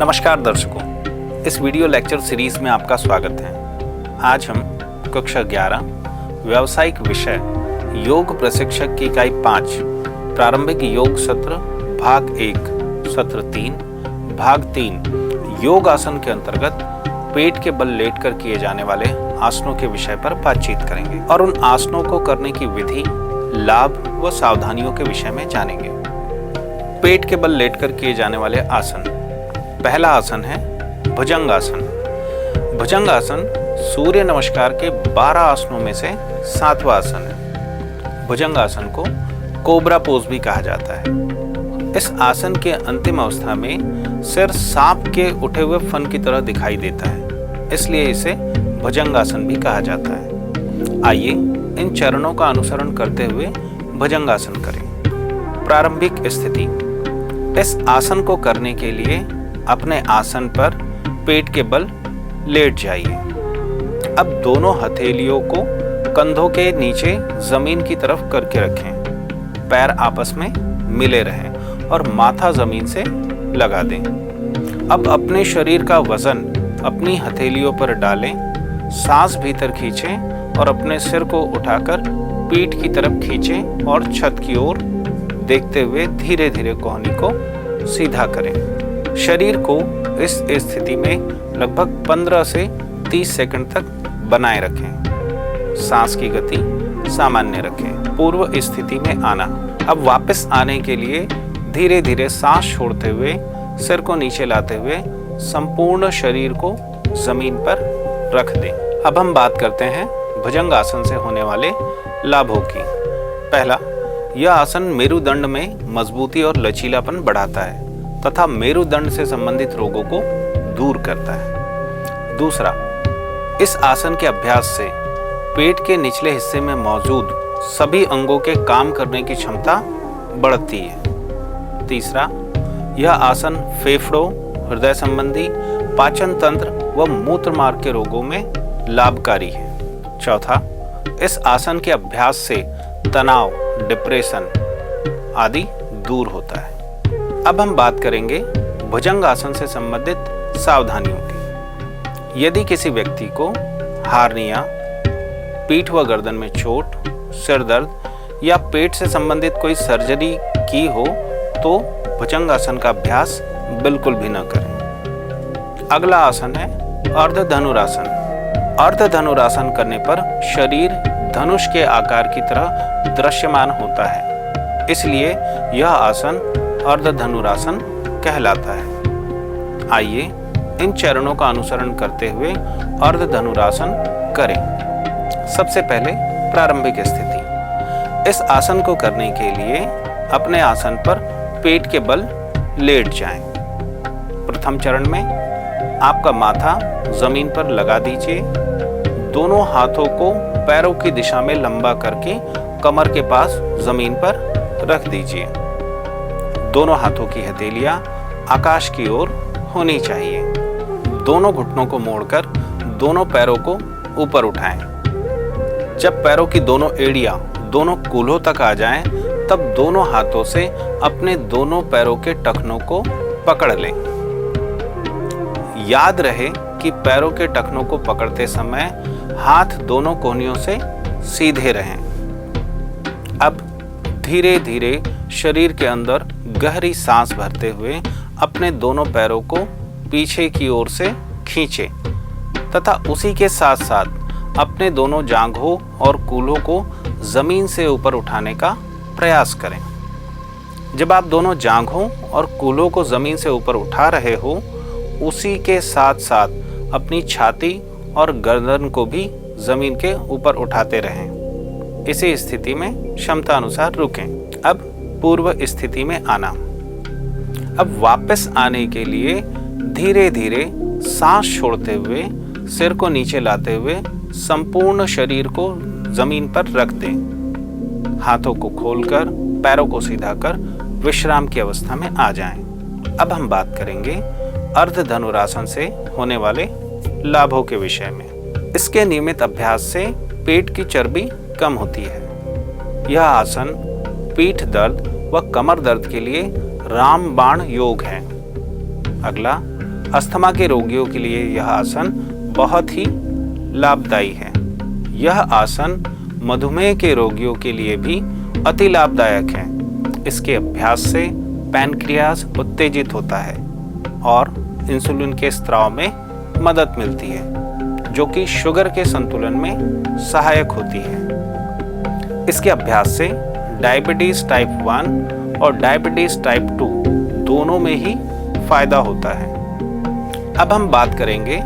नमस्कार दर्शकों, इस वीडियो लेक्चर सीरीज में आपका स्वागत है। आज हम कक्षा 11 व्यावसायिक विषय योग प्रशिक्षक की इकाई 5 प्रारंभिक योग सत्र भाग 1 सत्र 3 भाग 3 योग आसन के अंतर्गत पेट के बल लेटकर किए जाने वाले आसनों के विषय पर बातचीत करेंगे और उन आसनों को करने की विधि, लाभ व सावधानियों के विषय में जानेंगे। पेट के बल लेटकर किए जाने वाले आसन। पहला आसन है भुजंगासन। भुजंगासन सूर्य नमस्कार के 12 आसनों में से 7वां आसन है। भुजंगासन को कोबरा पोज भी कहा जाता है। इस आसन के अंतिम अवस्था में सिर सांप के उठे हुए फन की तरह दिखाई देता है, इसलिए इसे भुजंगासन भी कहा जाता है। आइए इन चरणों का अनुसरण करते हुए भुजंगासन करें। प्रारंभिक स्थिति। इस आसन को करने के लिए अपने आसन पर पेट के बल लेट जाइए। अब दोनों हथेलियों को कंधों के नीचे जमीन की तरफ करके रखें। पैर आपस में मिले रहें और माथा जमीन से लगा दें। अब अपने शरीर का वजन अपनी हथेलियों पर डालें, सांस भीतर खींचें और अपने सिर को उठाकर पीठ की तरफ खींचें और छत की ओर देखते हुए धीरे धीरे कोहनी को सीधा करें। शरीर को इस स्थिति में लगभग 15 से 30 सेकंड तक बनाए रखें। सांस की गति सामान्य रखें। पूर्व स्थिति में आना। अब वापस आने के लिए धीरे धीरे सांस छोड़ते हुए सिर को नीचे लाते हुए संपूर्ण शरीर को जमीन पर रख दें। अब हम बात करते हैं भुजंगासन से होने वाले लाभों की। पहला, यह आसन मेरुदंड में मजबूती और लचीलापन बढ़ाता है तथा मेरुदंड से संबंधित रोगों को दूर करता है। दूसरा, इस आसन के अभ्यास से पेट के निचले हिस्से में मौजूद सभी अंगों के काम करने की क्षमता बढ़ती है। तीसरा, यह आसन फेफड़ों, हृदय संबंधी, पाचन तंत्र व मूत्र मार्ग के रोगों में लाभकारी है। चौथा, इस आसन के अभ्यास से तनाव, डिप्रेशन आदि दूर होता है। अब हम बात करेंगे भुजंगासन से संबंधित सावधानियों की। यदि किसी व्यक्ति को हार्निया, पीठ व गर्दन में चोट, सिर दर्द या पेट से संबंधित कोई सर्जरी की हो तो भुजंगासन का अभ्यास बिल्कुल भी न करें। अगला आसन है अर्धधनुरासन। अर्धधनुरासन करने पर शरीर धनुष के आकार की तरह दृश्यमान होता है, इसलिए यह आसन अर्धधनुरासन कहलाता है। आइए इन चरणों का अनुसरण करते हुए अर्धधनुरासन करें। सबसे पहले प्रारंभिक स्थिति। इस आसन को करने के लिए अपने आसन पर पेट के बल लेट जाएं। प्रथम चरण में आपका माथा जमीन पर लगा दीजिए। दोनों हाथों को पैरों की दिशा में लंबा करके कमर के पास जमीन पर रख दीजिए। दोनों हाथों की हथेलियां आकाश की ओर होनी चाहिए। दोनों घुटनों को मोड़कर दोनों पैरों को ऊपर उठाएं। जब पैरों की दोनों एड़ियां दोनों कूल्हों तक आ जाएं, तब दोनों हाथों से अपने दोनों पैरों के टखनों को पकड़ लें। याद रहे कि पैरों के टखनों को पकड़ते समय हाथ दोनों कोहनियों से सीधे रहें। अब धीरे धीरे शरीर के अंदर गहरी सांस भरते हुए अपने दोनों पैरों को पीछे की ओर से खींचें तथा उसी के साथ साथ अपने दोनों जांघों और कूल्हों को जमीन से ऊपर उठाने का प्रयास करें। जब आप दोनों जांघों और कूल्हों को जमीन से ऊपर उठा रहे हो, उसी के साथ साथ अपनी छाती और गर्दन को भी जमीन के ऊपर उठाते रहें। इसी स्थिति में क्षमता अनुसार रुकें। अब पूर्व स्थिति में आना। अब वापस आने के लिए धीरे धीरे सांस छोड़ते हुए सिर को नीचे लाते हुए संपूर्ण शरीर को जमीन पर रख दें। हाथों को खोलकर पैरों को सीधा कर विश्राम की अवस्था में आ जाएं। अब हम बात करेंगे अर्धधनुरासन से होने वाले लाभों के विषय में। इसके नियमित अभ्यास से पेट की चर्बी कम होती है। यह आसन पीठ दर्द व कमर दर्द के लिए रामबाण योग है। अगला, अस्थमा के रोगियों के लिए यह आसन बहुत ही लाभदायी है। यह आसन मधुमेह के रोगियों के लिए भी अति लाभदायक है। इसके अभ्यास से पैनक्रियाज उत्तेजित होता है और इंसुलिन के स्राव में मदद मिलती है, जो कि शुगर के संतुलन में सहायक होती है। इसके अभ्यास से डायबिटीज टाइप 1 और डायबिटीज टाइप 2 दोनों में ही फायदा होता है। अब हम बात करेंगे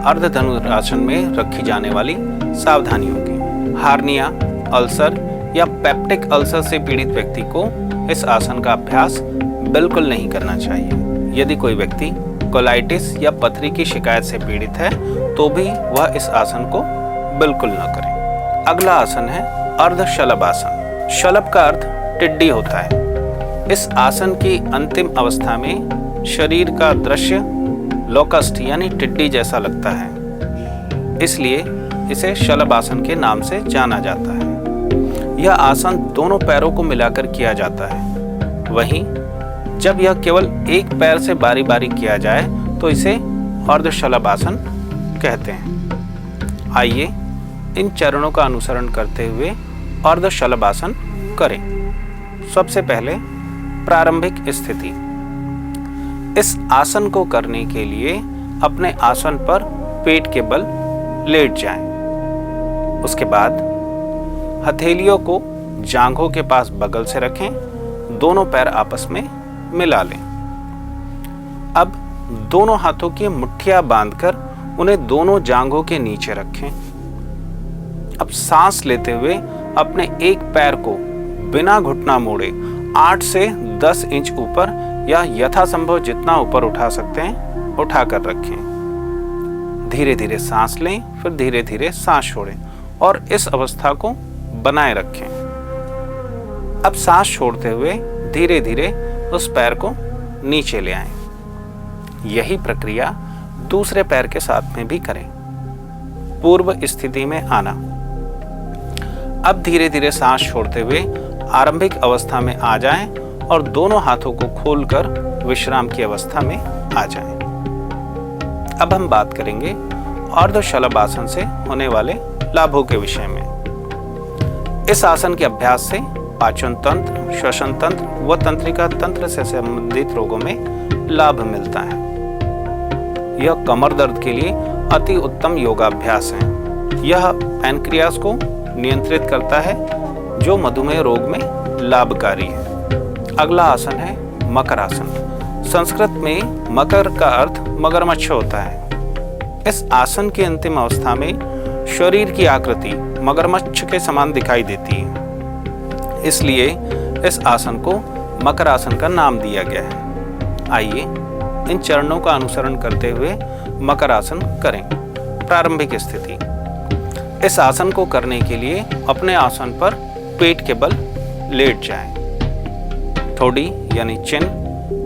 अर्ध धनुरासन में रखी जाने वाली सावधानियों की। हार्निया, अल्सर या पेप्टिक अल्सर से पीड़ित व्यक्ति को इस आसन का अभ्यास बिल्कुल नहीं करना चाहिए। यदि कोई व्यक्ति कोलाइटिस या पथरी की शिकायत से पीड़ित है तो भी वह इस आसन को बिल्कुल न करे। अगला आसन है अर्ध शलभ आसन। शलभ का अर्थ टिड्डी होता है। इस आसन की अंतिम अवस्था में शरीर का दृश्य लोकस्ट यानी टिड्डी जैसा लगता है, इसलिए इसे शलभ आसन के नाम से जाना जाता है। यह आसन दोनों पैरों को मिलाकर किया जाता है। वहीं जब यह केवल एक पैर से बारी बारी किया जाए तो इसे अर्ध शलभ आसन कहते हैं। आइए इन चरणों का अनुसरण करते हुए अर्ध शलभ आसन करें। सबसे पहले प्रारंभिक स्थिति। इस आसन को करने के लिए अपने आसन पर पेट के बल लेट जाएं। उसके बाद हथेलियों को जांघों के पास बगल से रखें, दोनों पैर आपस में मिला लें। अब दोनों हाथों की मुट्ठियां बांधकर उन्हें दोनों जांघों के नीचे रखें। अब सांस लेते हुए अपने एक पैर को बिना घुटना मोड़े 8 से 10 इंच ऊपर या यथासंभव जितना ऊपर उठा सकते हैं उठाकर रखें। धीरे धीरे सांस लें, फिर धीरे धीरे सांस छोड़ें और इस अवस्था को बनाए रखें। अब सांस छोड़ते हुए धीरे धीरे उस पैर को नीचे ले आएं। यही प्रक्रिया दूसरे पैर के साथ में भी करें। पूर्व स्थिति में आना। अब धीरे धीरे सांस छोड़ते हुए आरंभिक अवस्था में आ जाएं और दोनों हाथों को खोलकर विश्राम की अवस्था में आ जाएं। अब हम बात करेंगे अर्ध शलभ आसन से होने वाले लाभों के विषय में। इस आसन के अभ्यास से पाचन तंत्र, श्वसन तंत्र व तंत्रिका तंत्र से संबंधित रोगों में लाभ मिलता है। यह कमर दर्द के लिए अति उत्तम योगाभ्यास है। यह पैनक्रियास को नियंत्रित करता है, जो मधुमेह रोग में लाभकारी है। अगला आसन है मकर आसन। संस्कृत में मकर का अर्थ मगरमच्छ होता है। इस आसन की अंतिम अवस्था में शरीर की आकृति मगरमच्छ के समान दिखाई देती है, इसलिए इस आसन को मकर आसन का नाम दिया गया है। आइए इन चरणों का अनुसरण करते हुए मकर आसन करें। प्रारंभिक स्थिति। इस आसन को करने के लिए अपने आसन पर पेट के बल लेट जाएं। ठोड़ी यानी चिन,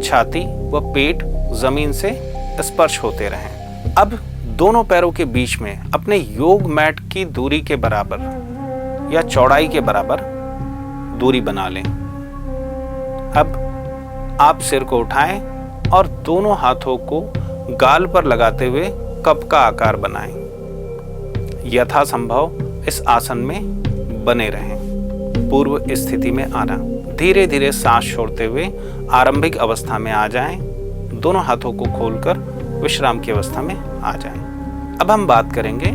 छाती व पेट जमीन से स्पर्श होते रहें। अब दोनों पैरों के बीच में अपने योग मैट की दूरी के बराबर या चौड़ाई के बराबर दूरी बना लें। अब आप सिर को उठाएं और दोनों हाथों को गाल पर लगाते हुए कप का आकार बनाएं। यथासंभव इस आसन में बने रहें। पूर्व स्थिति में आना। धीरे धीरे सांस छोड़ते हुए आरंभिक अवस्था में आ जाएं। दोनों हाथों को खोलकर विश्राम की अवस्था में आ जाएं। अब हम बात करेंगे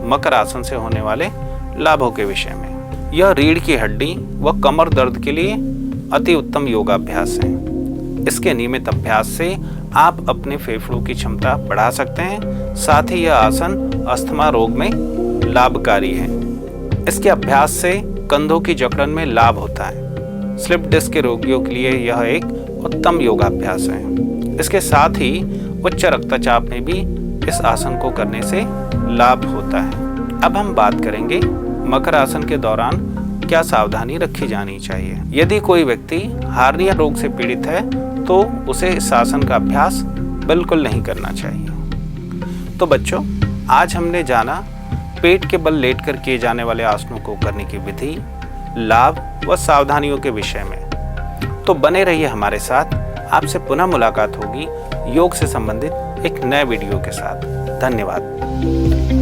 मकर आसन से होने वाले लाभों के विषय में। यह रीढ़ की हड्डी व कमर दर्द के लिए अति उत्तम योगाभ्यास है। इसके नियमित अभ्यास से आप अपने फेफड़ों की क्षमता बढ़ा सकते हैं। साथ ही यह आसन अस्थमा रोग में लाभकारी है। इसके अभ्यास से कंधों की जकड़न में लाभ होता है। स्लिप डिस्क के रोगियों के लिए यह एक उत्तम योगाभ्यास है। इसके साथ ही उच्च रक्तचाप में भी इस आसन को करने से लाभ होता है। अब हम बात करेंगे मकर आसन के दौरान क्या सावधानी रखी जानी चाहिए। यदि कोई व्यक्ति हार्निया रोग से पीड़ित है तो उसे इस आसन का अभ्यास बिल्कुल नहीं करना चाहिए। तो बच्चों, आज हमने जाना पेट के बल लेटकर किए जाने वाले आसनों को करने की विधि, लाभ व सावधानियों के विषय में। तो बने रहिए हमारे साथ। आपसे पुनः मुलाकात होगी योग से संबंधित एक नए वीडियो के साथ। धन्यवाद।